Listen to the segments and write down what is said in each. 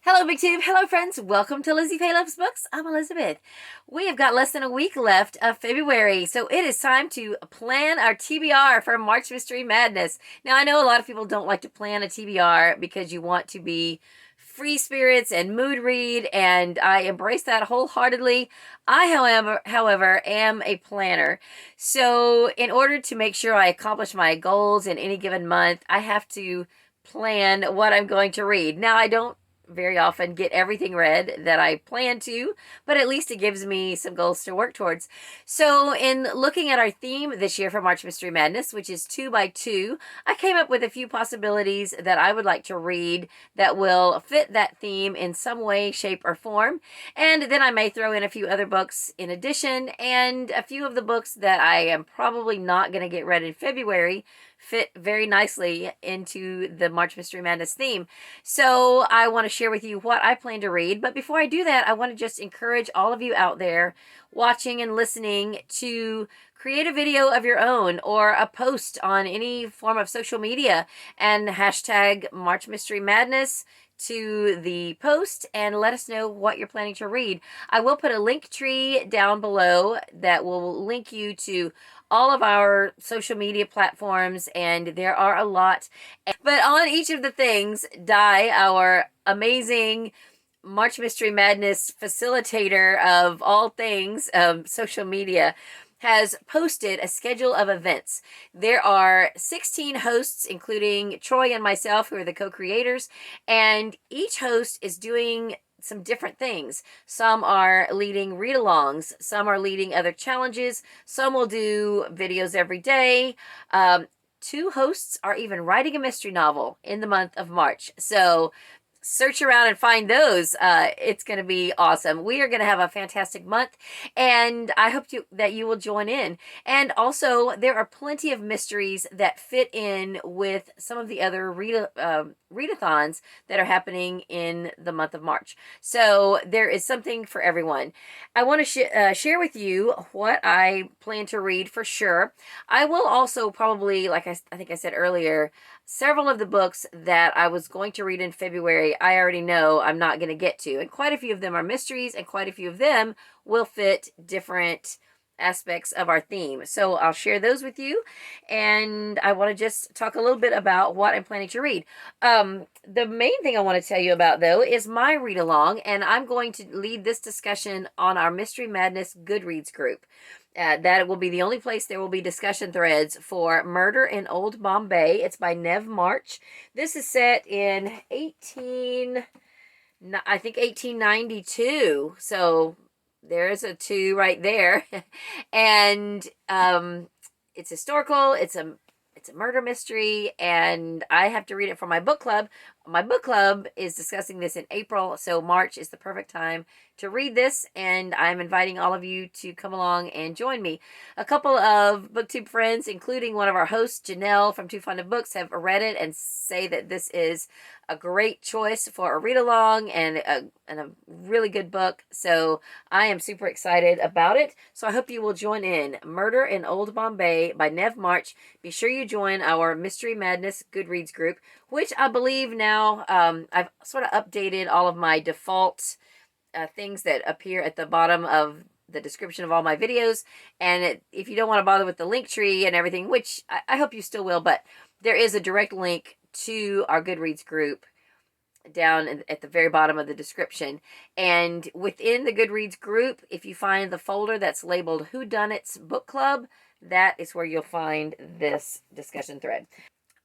Hello, BookTube. Hello, friends. Welcome to LizziefayeLovesBooks. I'm Elizabeth. We have got less than a week left of February, so it is time to plan our TBR for March Mystery Madness. Now, I know a lot of people don't like to plan a TBR because you want to be free spirits and mood read, and I embrace that wholeheartedly. I, however, am a planner. So in order to make sure I accomplish my goals in any given month, I have to plan what I'm going to read. Now, I don't very often get everything read that I plan to, but at least it gives me some goals to work towards. So in looking at our theme this year for March Mystery Madness, which is 2 by 2, I came up with a few possibilities that I would like to read that will fit that theme in some way, shape, or form. And then I may throw in a few other books in addition, and a few of the books that I am probably not going to get read in February fit very nicely into the March Mystery Madness theme. So I want to share with you what I plan to read. But before I do that, I want to just encourage all of you out there watching and listening to create a video of your own or a post on any form of social media and hashtag March Mystery Madness to the post and let us know what you're planning to read. I will put a link tree down below that will link you to all of our social media platforms, and there are a lot. But on each of the things, Di, our amazing March Mystery Madness facilitator of all things social media, has posted a schedule of events. There are 16 hosts, including Troi and myself, who are the co-creators, and each host is doing some different things. Some are leading read-alongs, some are leading other challenges, some will do videos every day. Two hosts are even writing a mystery novel in the month of March. So search around and find those. It's going to be awesome. We are going to have a fantastic month, and I hope that you will join in. And also, there are plenty of mysteries that fit in with some of the other readathons that are happening in the month of March. So there is something for everyone. I want to share with you what I plan to read for sure. I will also probably, like I think I said earlier, several of the books that I was going to read in February, I already know I'm not going to get to. And quite a few of them are mysteries, and quite a few of them will fit different aspects of our theme. So I'll share those with you. And I want to just talk a little bit about what I'm planning to read. The main thing I want to tell you about, though, is my read along. And I'm going to lead this discussion on our Mystery Madness Goodreads group. That will be the only place there will be discussion threads for Murder in Old Bombay. It's by Nev March. This is set in 1892. So there's a 2 right there. And it's historical. It's a murder mystery, and I have to read it for my book club. My book club is discussing this in April, so March is the perfect time to read this, and I'm inviting all of you to come along and join me. A couple of BookTube friends, including one of our hosts, Janelle from Too Fond of Books, have read it and say that this is a great choice for a read-along and a really good book. So I am super excited about it. So I hope you will join in. Murder in Old Bombay by Nev March. Be sure you join our Mystery Madness Goodreads group, which I believe now I've sort of updated all of my default things that appear at the bottom of the description of all my videos. And if you don't want to bother with the link tree and everything, which I hope you still will, but there is a direct link to our Goodreads group down at the very bottom of the description. And within the Goodreads group, if you find the folder that's labeled Whodunits Book Club, that is where you'll find this discussion thread.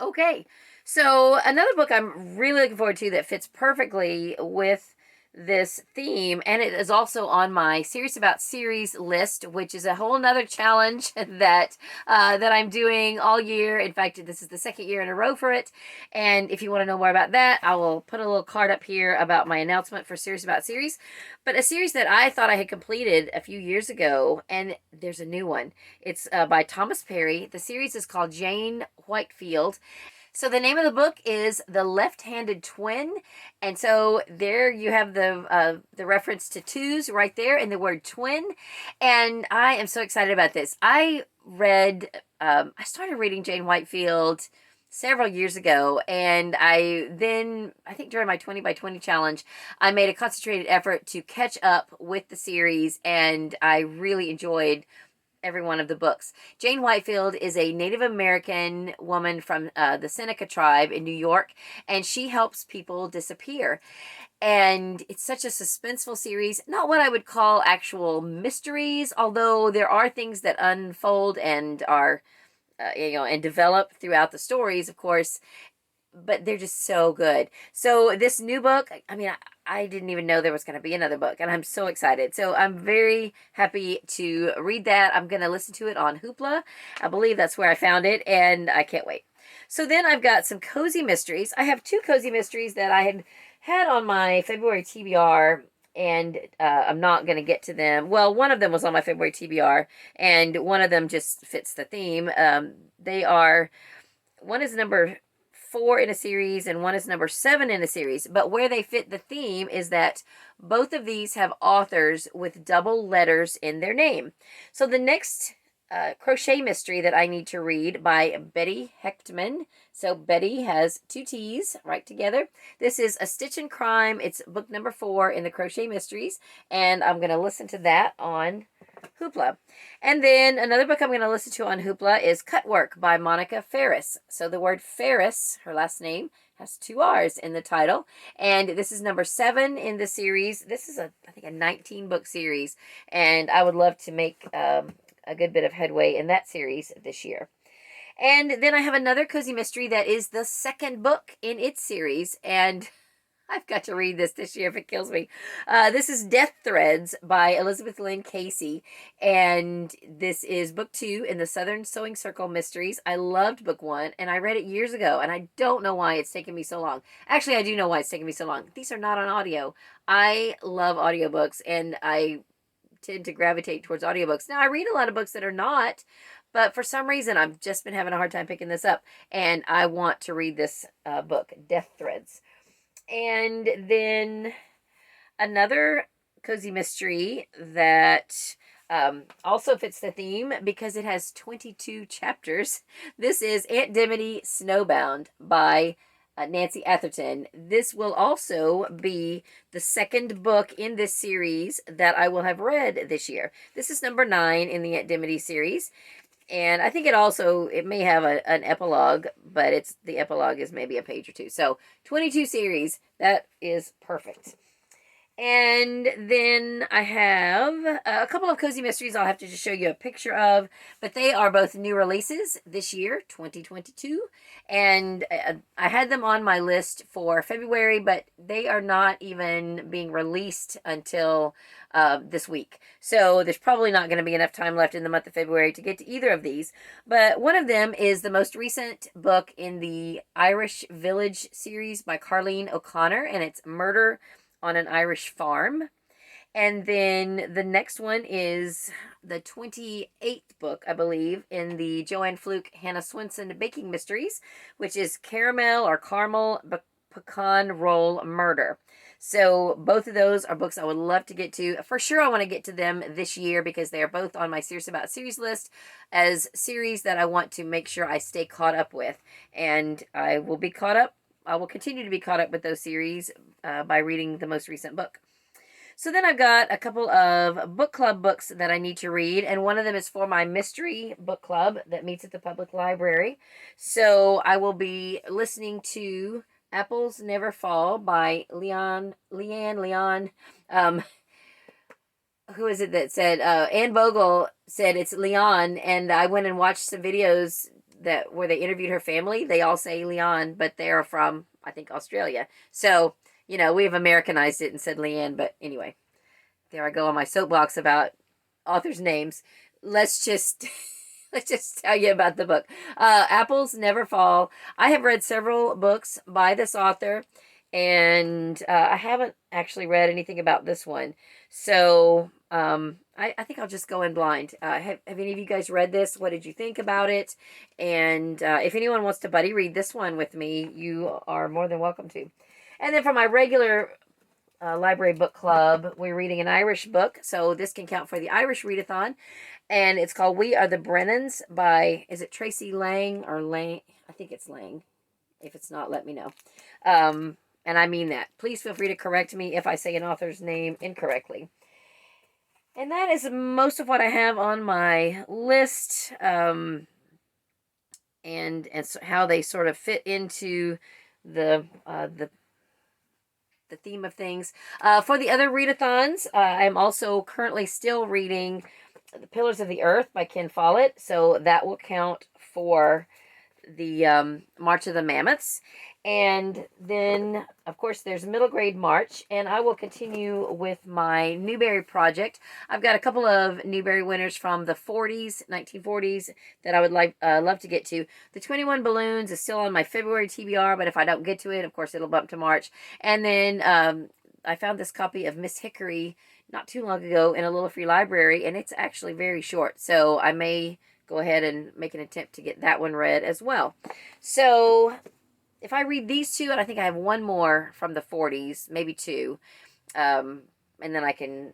Okay, so another book I'm really looking forward to that fits perfectly with this theme, and it is also on my Serious About Series list, which is a whole nother challenge that I'm doing all year. In fact, this is the second year in a row for it, and if you want to know more about that, I will put a little card up here about my announcement for Serious About Series. But a series that I thought I had completed a few years ago, and there's a new one. It's by Thomas Perry. The series is called Jane Whitefield. So the name of the book is The Left-Handed Twin, and so there you have the reference to twos right there in the word twin, and I am so excited about this. I started reading Jane Whitefield several years ago, and I think during my 20 by 20 challenge, I made a concentrated effort to catch up with the series, and I really enjoyed every one of the books. Jane Whitefield is a Native American woman from the Seneca tribe in New York, and she helps people disappear. And it's such a suspenseful series. Not what I would call actual mysteries, although there are things that unfold and are, and develop throughout the stories, of course. But they're just so good. So this new book, I mean, I didn't even know there was going to be another book, and I'm so excited. So I'm very happy to read that. I'm going to listen to it on Hoopla. I believe that's where I found it, and I can't wait. So then I've got some cozy mysteries. I have 2 cozy mysteries that I had on my February TBR, and I'm not going to get to them. Well, one of them was on my February TBR, and one of them just fits the theme. One is number 4 in a series, and one is number 7 in a series. But where they fit the theme is that both of these have authors with double letters in their name. So the next crochet mystery that I need to read by Betty Hechtman. So Betty has 2 T's right together. This is A Stitch in Crime. It's book number 4 in the Crochet Mysteries, and I'm going to listen to that on Hoopla. And then another book I'm going to listen to on Hoopla is Cutwork by Monica Ferris. So the word Ferris, her last name, has 2 R's in the title. And this is number 7 in the series. This is, I think, a 19-book series. And I would love to make a good bit of headway in that series this year. And then I have another cozy mystery that is the 2nd book in its series. And I've got to read this year if it kills me. This is Death Threads by Elizabeth Lynn Casey. And this is book 2 in the Southern Sewing Circle Mysteries. I loved book 1, and I read it years ago, and I don't know why it's taken me so long. Actually, I do know why it's taken me so long. These are not on audio. I love audiobooks, and I tend to gravitate towards audiobooks. Now, I read a lot of books that are not, but for some reason, I've just been having a hard time picking this up, and I want to read this book, Death Threads. And then another cozy mystery that also fits the theme because it has 22 chapters. This is Aunt Dimity Snowbound by Nancy Atherton. This will also be the 2nd book in this series that I will have read this year. This is number 9 in the Aunt Dimity series. And I think it may have an epilogue, but the epilogue is maybe a page or 2. So 22 series, that is perfect. And then I have a couple of cozy mysteries I'll have to just show you a picture of, but they are both new releases this year, 2022. And I had them on my list for February, but they are not even being released until this week. So there's probably not going to be enough time left in the month of February to get to either of these. But one of them is the most recent book in the Irish Village series by Carleen O'Connor, and it's Murder on an Irish Farm. And then the next one is the 28th book, I believe, in the Joanne Fluke, Hannah Swinson Baking Mysteries, which is Caramel Pecan Roll Murder. So both of those are books I would love to get to. For sure, I want to get to them this year because they are both on my Serious About Series list as series that I want to make sure I stay caught up with. And I will be caught up. I will continue to be caught up with those series by reading the most recent book. So then I've got a couple of book club books that I need to read, and one of them is for my mystery book club that meets at the public library. So I will be listening to Apples Never Fall by Leane. Who is it that said, Anne Bogle said it's Leon, and I went and watched some videos where they interviewed her family. They all say Leon, but they are from, I think, Australia. So, we have Americanized it and said Leanne, but anyway, there I go on my soapbox about authors' names. Let's just tell you about the book. Apples Never Fall. I have read several books by this author, and I haven't actually read anything about this one. So I think I'll just go in blind. Have any of you guys read this? What did you think about it? And if anyone wants to buddy read this one with me, you are more than welcome to. And then for my regular library book club, we're reading an Irish book. So this can count for the Irish readathon. And it's called We Are the Brennans by, is it Tracy Lang or Lang? I think it's Lang. If it's not, let me know. And I mean that. Please feel free to correct me if I say an author's name incorrectly. And that is most of what I have on my list. And so how they sort of fit into the theme of things. For the other readathons, I'm also currently still reading The Pillars of the Earth by Ken Follett. So that will count for the March of the Mammoths. And then, of course, there's middle grade March, and I will continue with my Newbery project. I've got a couple of Newbery winners from the 1940s, that I would love to get to. The 21 Balloons is still on my February TBR, but if I don't get to it, of course, it'll bump to March. And then I found this copy of Miss Hickory not too long ago in a little free library, and it's actually very short, so I may go ahead and make an attempt to get that one read as well. So if I read these two, and I think I have one more from the 40s, maybe two, and then I can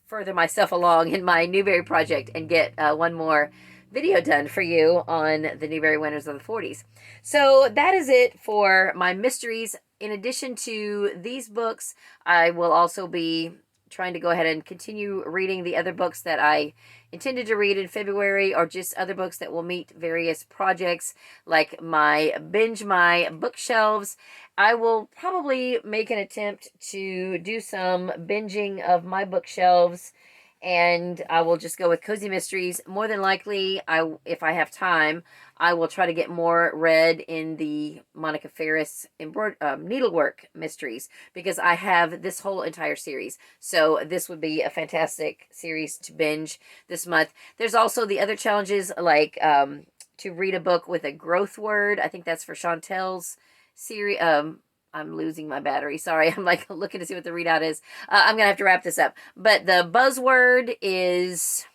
further myself along in my Newbery project and get one more video done for you on the Newbery winners of the 40s. So that is it for my mysteries. In addition to these books, I will also be trying to go ahead and continue reading the other books that I intended to read in February, or just other books that will meet various projects, like my binge my bookshelves. I will probably make an attempt to do some binging of my bookshelves, and I will just go with cozy mysteries. More than likely, if I have time, I will try to get more read in the Monica Ferris needlework mysteries, because I have this whole entire series. So this would be a fantastic series to binge this month. There's also the other challenges, like to read a book with a growth word. I think that's for Chantel's series. I'm losing my battery. Sorry, I'm like looking to see what the readout is. I'm going to have to wrap this up. But the buzzword is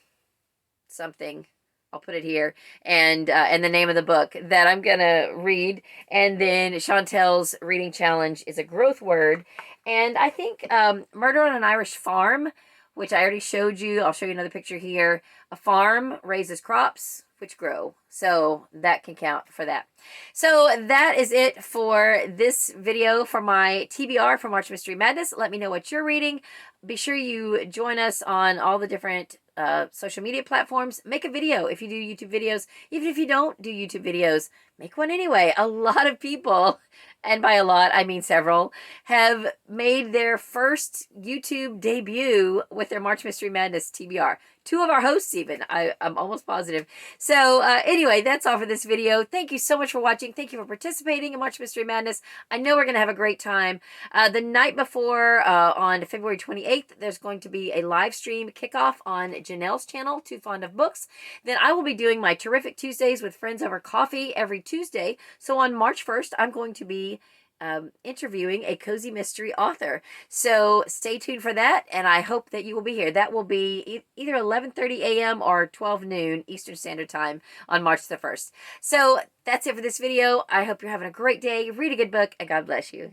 something. I'll put it here. And the name of the book that I'm going to read. And then Chantel's reading challenge is a growth word. And I think Murder on an Irish Farm, which I already showed you. I'll show you another picture here. A farm raises crops which grow. So that can count for that. So that is it for this video for my TBR for March Mystery Madness. Let me know what you're reading. Be sure you join us on all the different social media platforms. Make a video if you do YouTube videos. Even if you don't do YouTube videos, make one anyway. A lot of people, and by a lot I mean several, have made their first YouTube debut with their March Mystery Madness TBR. Two of our hosts even, I'm almost positive. So anyway, that's all for this video. Thank you so much for watching. Thank you for participating in March Mystery Madness. I know we're going to have a great time. The night before, on February 28th, there's going to be a live stream kickoff on Janelle's channel, Too Fond of Books. Then I will be doing my Terrific Tuesdays with friends over coffee every Tuesday. So on March 1st, I'm going to be interviewing a cozy mystery author. So stay tuned for that, and I hope that you will be here. That will be either 11:30 a.m. or 12 noon Eastern Standard Time on March the 1st. So that's it for this video. I hope you're having a great day. Read a good book, and God bless you.